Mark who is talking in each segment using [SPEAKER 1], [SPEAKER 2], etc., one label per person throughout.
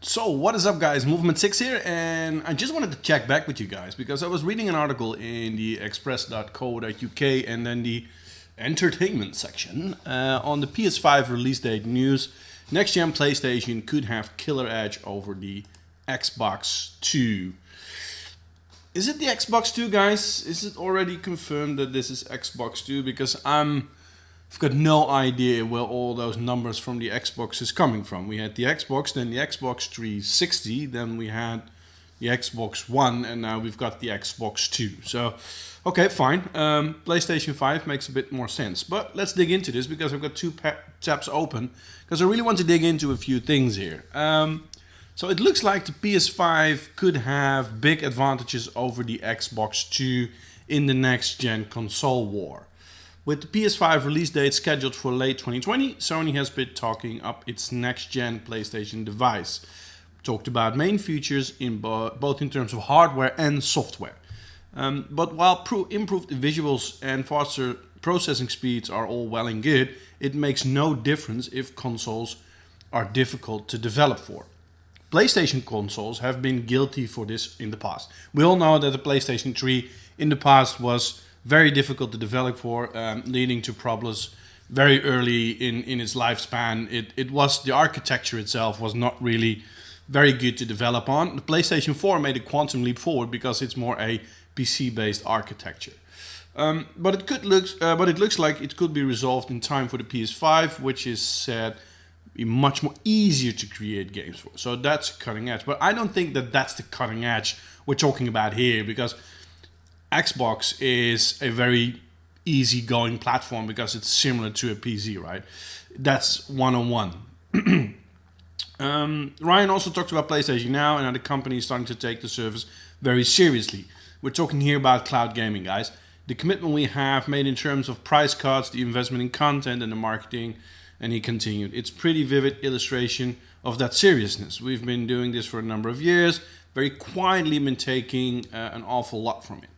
[SPEAKER 1] So what is up, guys? Movement 6 here, and I just wanted to check back with you guys because I was reading an article in the express.co.uk and then the entertainment section on the PS5 release date news. Next gen PlayStation could have killer edge over the Xbox 2. Is it the Xbox 2, guys? Is it already confirmed that this is Xbox 2? Because I've got no idea where all those numbers from the Xbox is coming from. We had the Xbox, then the Xbox 360, then we had the Xbox One, and now we've got the Xbox 2. So, okay, fine. PlayStation 5 makes a bit more sense. But let's dig into this because I've got two tabs open because I really want to dig into a few things here. So it looks like the PS5 could have big advantages over the Xbox 2 in the next gen console war. With the PS5 release date scheduled for late 2020, Sony has been talking up its next-gen PlayStation device. Talked about main features in both in terms of hardware and software. But while improved visuals and faster processing speeds are all well and good, it makes no difference if consoles are difficult to develop for. PlayStation consoles have been guilty for this in the past. We all know that the PlayStation 3 in the past was very difficult to develop for, leading to problems very early in its lifespan. It was the architecture itself was not really very good to develop on. The PlayStation 4 made a quantum leap forward because it's more a PC-based architecture. But it looks like it could be resolved in time for the PS5, which is said be much more easier to create games for. So that's cutting edge. But I don't think that that's the cutting edge we're talking about here, because Xbox is a very easy-going platform because it's similar to a PC, right? That's one-on-one. Ryan also talked about PlayStation Now and how the company is starting to take the service very seriously. We're talking here about cloud gaming, guys. The commitment we have made in terms of price cuts, the investment in content and the marketing, and he continued. It's pretty vivid illustration of that seriousness. We've been doing this for a number of years, very quietly been taking an awful lot from it.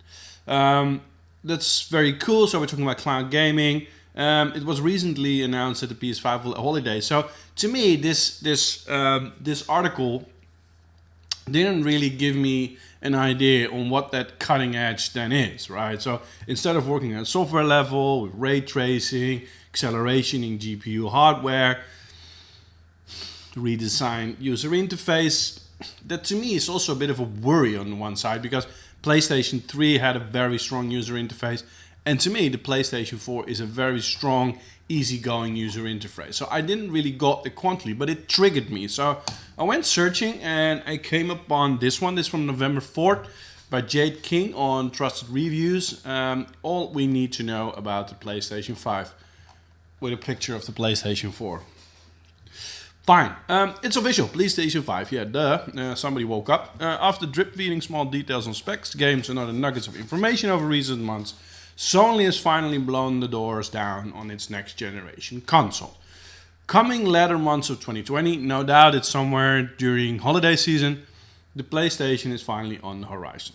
[SPEAKER 1] That's very cool. So we're talking about cloud gaming. It was recently announced at the PS5 holiday. So to me, this article didn't really give me an idea on what that cutting edge then is, right? So instead of working at software level with ray tracing, acceleration in GPU hardware, redesign user interface, that to me is also a bit of a worry on one side, because PlayStation 3 had a very strong user interface, and to me the PlayStation 4 is a very strong, easygoing user interface. So I didn't really got the quantity, but it triggered me. So I went searching and I came upon this one. This is from November 4th by Jade King on Trusted Reviews. All we need to know about the PlayStation 5, with a picture of the PlayStation 4. Fine, it's official, PlayStation 5, yeah, duh, somebody woke up. After drip feeding small details on specs, games and other nuggets of information over recent months, Sony has finally blown the doors down on its next generation console. Coming latter months of 2020, no doubt it's somewhere during holiday season, the PlayStation is finally on the horizon.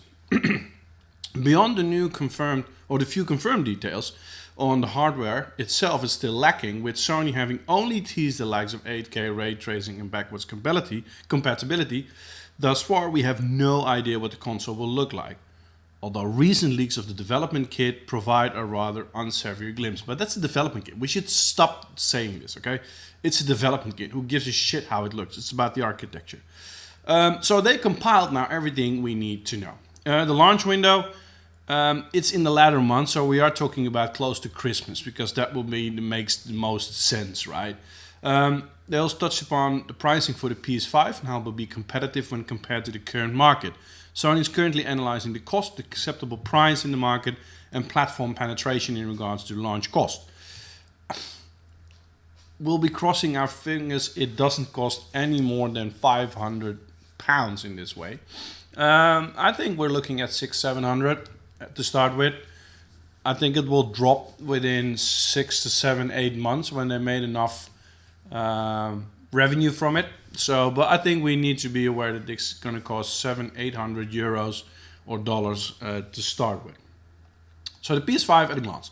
[SPEAKER 1] Beyond the few confirmed details on the hardware itself is still lacking, with Sony having only teased the likes of 8K ray tracing and backwards compatibility. Thus far, we have no idea what the console will look like, although recent leaks of the development kit provide a rather unsavory glimpse. But that's a development kit. We should stop saying this, okay? It's a development kit. Who gives a shit how it looks? It's about the architecture. So they compiled now everything we need to know. The launch window, it's in the latter months, so we are talking about close to Christmas, because that will be makes the most sense, right? They also touched upon the pricing for the PS5 and how it will be competitive when compared to the current market. Sony is currently analyzing the cost, the acceptable price in the market, and platform penetration in regards to launch cost. We'll be crossing our fingers it doesn't cost any more than £500 in this way. I think we're looking at 600-700 to start with. I think it will drop within 6 to 7, 8 months when they made enough revenue from it. So, but I think we need to be aware that it's going to cost 700-800 euros or dollars to start with. So the PS5 at a glance.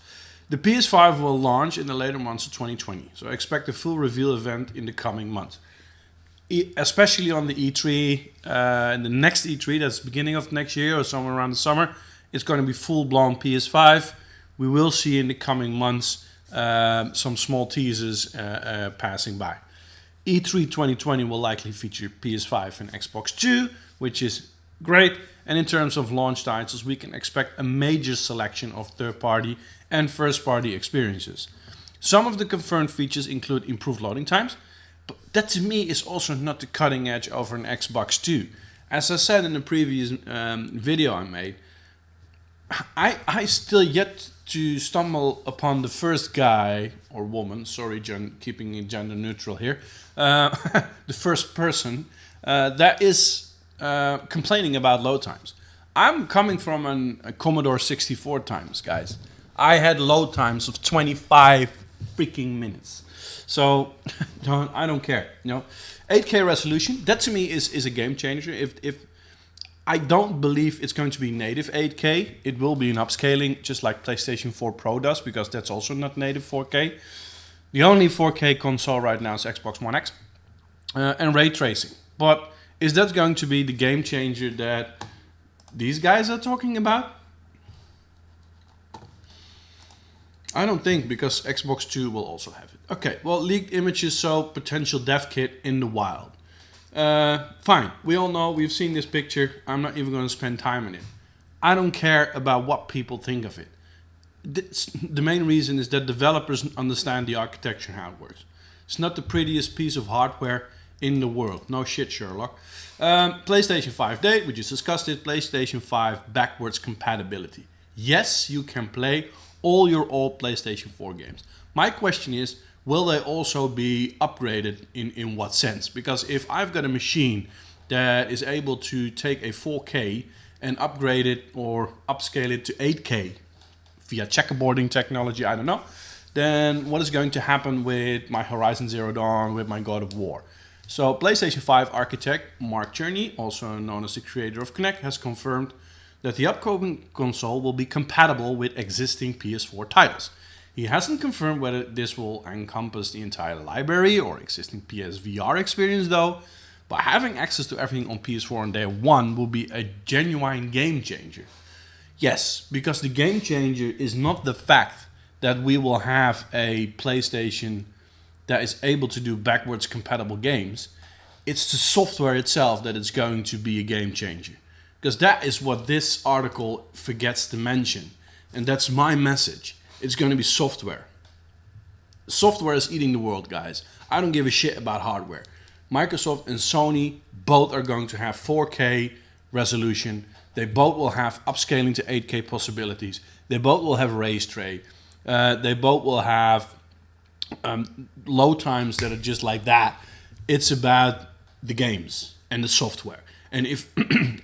[SPEAKER 1] The PS5 will launch in the later months of 2020. So expect a full reveal event in the coming months. especially on the E3, and the next E3, that's beginning of next year or somewhere around the summer, it's going to be full-blown PS5. We will see in the coming months some small teasers passing by. E3 2020 will likely feature PS5 and Xbox 2, which is great. And in terms of launch titles, we can expect a major selection of third-party and first-party experiences. Some of the confirmed features include improved loading times, but that to me is also not the cutting edge over an Xbox 2. As I said in the previous video I made, I still yet to stumble upon the first guy or woman, sorry, keeping it gender neutral here, the first person that is complaining about load times. I'm coming from a Commodore 64 times, guys. I had load times of 25 freaking minutes. So I don't care. 8K resolution, that to me is a game changer. If I don't believe it's going to be native 8K. It will be an upscaling, just like PlayStation 4 Pro does, because that's also not native 4K. The only 4K console right now is Xbox One X and ray tracing. But is that going to be the game changer that these guys are talking about? I don't think, because Xbox 2 will also have it. Okay, well, leaked images show potential dev kit in the wild. Fine, we all know, we've seen this picture. I'm not even going to spend time on it. I don't care about what people think of it. The main reason is that developers understand the architecture and how it works. It's not the prettiest piece of hardware in the world. No shit, Sherlock. PlayStation 5 date, we just discussed it. PlayStation 5 backwards compatibility. Yes, you can play all your old PlayStation 4 games. My question is, will they also be upgraded in what sense? Because if I've got a machine that is able to take a 4K and upgrade it or upscale it to 8K via checkerboarding technology, I don't know, then what is going to happen with my Horizon Zero Dawn, with my God of War? So PlayStation 5 architect Mark Cherney, also known as the creator of Kinect, has confirmed that the upcoming console will be compatible with existing PS4 titles. He hasn't confirmed whether this will encompass the entire library or existing PSVR experience though, but having access to everything on PS4 on day one will be a genuine game changer. Yes, because the game changer is not the fact that we will have a PlayStation that is able to do backwards compatible games. It's the software itself that is going to be a game changer. Because that is what this article forgets to mention. And that's my message. It's going to be software. Software is eating the world, guys. I don't give a shit about hardware. Microsoft and Sony both are going to have 4K resolution. They both will have upscaling to 8K possibilities. They both will have ray trace. They both will have load times that are just like that. It's about the games and the software. And if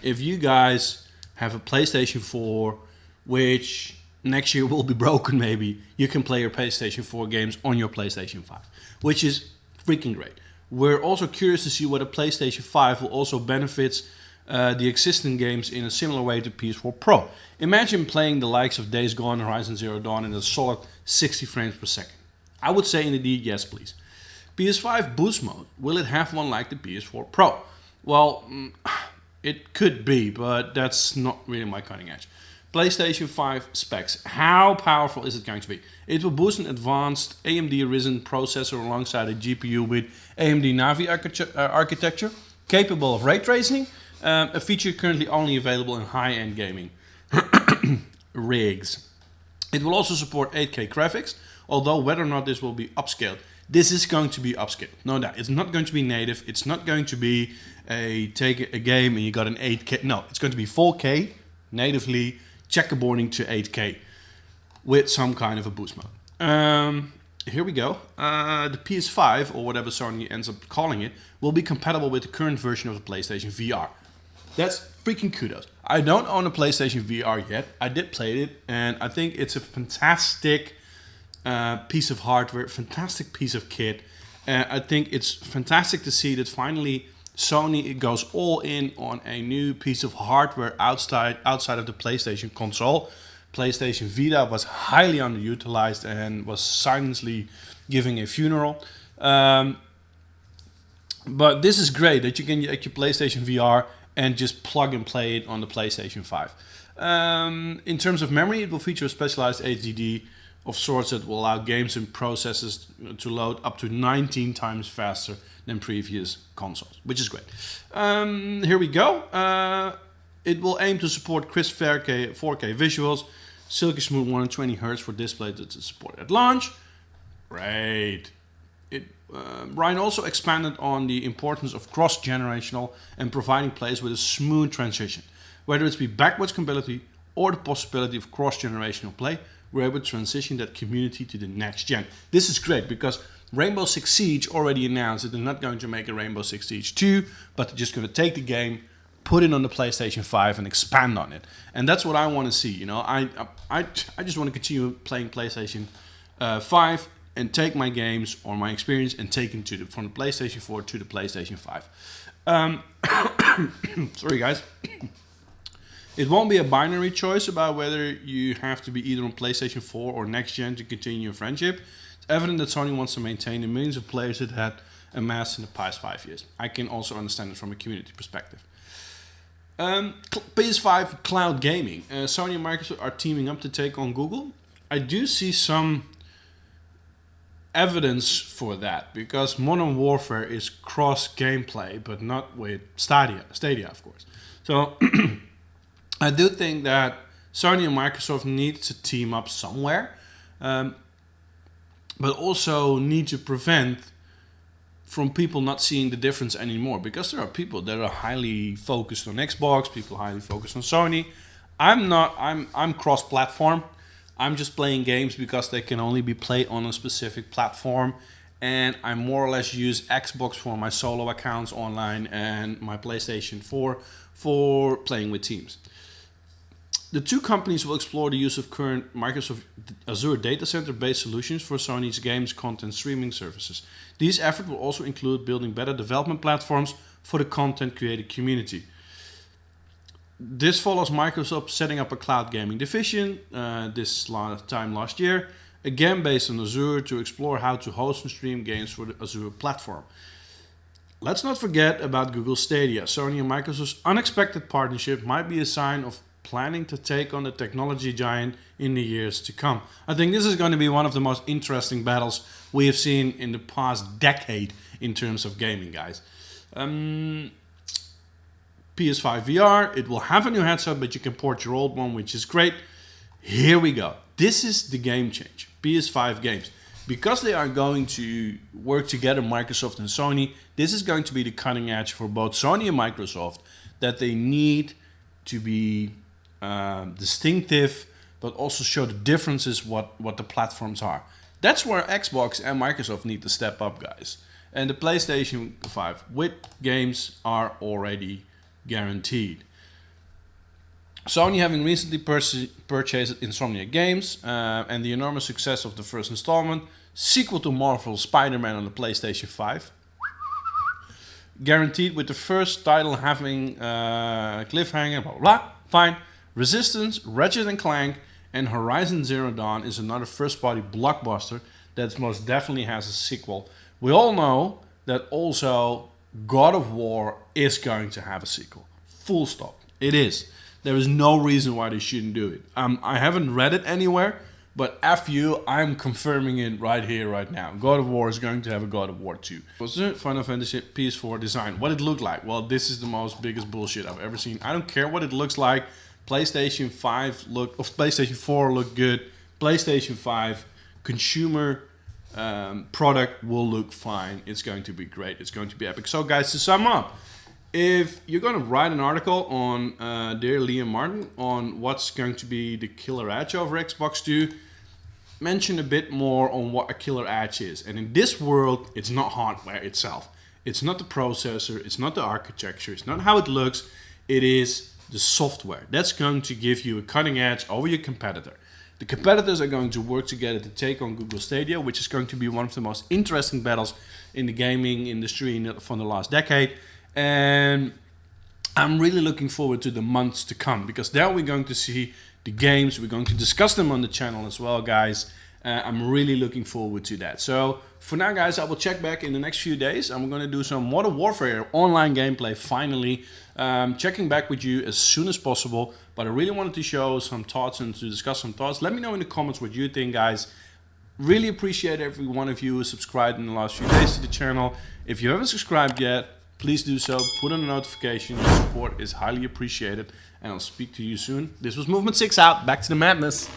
[SPEAKER 1] if you guys have a PlayStation 4, which next year will be broken maybe, you can play your PlayStation 4 games on your PlayStation 5, which is freaking great. We're also curious to see whether PlayStation 5 will also benefit the existing games in a similar way to PS4 Pro. Imagine playing the likes of Days Gone, Horizon Zero Dawn in a solid 60 frames per second. I would say indeed yes, please. PS5 boost mode, will it have one like the PS4 Pro? Well, it could be, but that's not really my cutting edge. PlayStation 5 specs. How powerful is it going to be? It will boost an advanced AMD Ryzen processor alongside a GPU with AMD Navi architecture, capable of ray tracing, a feature currently only available in high-end gaming rigs. It will also support 8K graphics, although whether or not this will be upscaled. This is going to be upscaled, no doubt. It's not going to be native. It's not going to be take a game and you got an 8K. No, it's going to be 4K natively, checkerboarding to 8K with some kind of a boost mode. Here we go. The PS5, or whatever Sony ends up calling it, will be compatible with the current version of the PlayStation VR. That's freaking kudos. I don't own a PlayStation VR yet. I did play it, and I think it's a fantastic piece of hardware, fantastic piece of kit. I think it's fantastic to see that finally Sony goes all in on a new piece of hardware outside of the PlayStation console. PlayStation Vita was highly underutilized and was silently giving a funeral. But this is great that you can get your PlayStation VR and just plug and play it on the PlayStation 5. In terms of memory, it will feature a specialized HDD of sorts that will allow games and processes to load up to 19 times faster than previous consoles, which is great. Here we go. It will aim to support crisp 4K visuals, silky smooth 120 Hz for display that is supported at launch. Great. Ryan also expanded on the importance of cross-generational and providing players with a smooth transition. Whether it's be backwards compatibility or the possibility of cross-generational play, we're able to transition that community to the next gen. This is great because Rainbow Six Siege already announced that they're not going to make a Rainbow Six Siege 2, but they're just going to take the game, put it on the PlayStation 5 and expand on it. And that's what I want to see. You know, I just want to continue playing PlayStation 5 and take my games or my experience and take them from the PlayStation 4 to the PlayStation 5. Sorry guys. It won't be a binary choice about whether you have to be either on PlayStation 4 or next gen to continue your friendship. It's evident that Sony wants to maintain the millions of players it had amassed in the past 5 years. I can also understand it from a community perspective. PS5 cloud gaming. Sony and Microsoft are teaming up to take on Google. I do see some evidence for that because Modern Warfare is cross gameplay, but not with Stadia of course. So I do think that Sony and Microsoft need to team up somewhere, but also need to prevent from people not seeing the difference anymore, because there are people that are highly focused on Xbox, people highly focused on Sony. I'm cross-platform. I'm just playing games because they can only be played on a specific platform, and I more or less use Xbox for my solo accounts online and my PlayStation 4 for playing with teams. The two companies will explore the use of current Microsoft Azure data center-based solutions for Sony's games content streaming services. These efforts will also include building better development platforms for the content creator community. This follows Microsoft setting up a cloud gaming division this time last year, again based on Azure, to explore how to host and stream games for the Azure platform. Let's not forget about Google Stadia. Sony and Microsoft's unexpected partnership might be a sign of planning to take on the technology giant in the years to come. I think this is going to be one of the most interesting battles we have seen in the past decade in terms of gaming, guys. PS5 VR, it will have a new headset, but you can port your old one, which is great. Here we go. This is the game change. PS5 games. Because they are going to work together, Microsoft and Sony, this is going to be the cutting edge for both Sony and Microsoft, that they need to be distinctive, but also show the differences what the platforms are. That's where Xbox and Microsoft need to step up, guys. And the PlayStation 5 with games are already guaranteed. Sony, having recently purchased Insomniac Games and the enormous success of the first installment, sequel to Marvel's Spider-Man on the PlayStation 5, guaranteed with the first title having cliffhanger, blah blah blah, fine. Resistance, Ratchet & Clank, and Horizon Zero Dawn is another first-party blockbuster that most definitely has a sequel. We all know that also God of War is going to have a sequel. Full stop. It is. There is no reason why they shouldn't do it. I haven't read it anywhere, but F you, I'm confirming it right here, right now. God of War is going to have a God of War 2. What's the Final Fantasy PS4 design? What it looked like? Well, this is the most biggest bullshit I've ever seen. I don't care what it looks like. PlayStation 4 look good. PlayStation 5 consumer product will look fine. It's going to be great. It's going to be epic. So guys, to sum up, if you're going to write an article on dear Liam Martin on what's going to be the killer edge over Xbox 2, mention a bit more on what a killer edge is. And in this world, it's not hardware itself. It's not the processor. It's not the architecture. It's not how it looks. It is the software. That's going to give you a cutting edge over your competitor. The competitors are going to work together to take on Google Stadia, which is going to be one of the most interesting battles in the gaming industry from the last decade. And I'm really looking forward to the months to come, because there we're going to see the games. We're going to discuss them on the channel as well, guys. I'm really looking forward to that. So for now, guys, I will check back in the next few days. I'm going to do some Modern Warfare online gameplay finally. Checking back with you as soon as possible. But I really wanted to show some thoughts and to discuss some thoughts. Let me know in the comments what you think, guys. Really appreciate every one of you who subscribed in the last few days to the channel. If you haven't subscribed yet, please do so. Put on a notification. Your support is highly appreciated. And I'll speak to you soon. This was Movement 6 out. Back to the madness.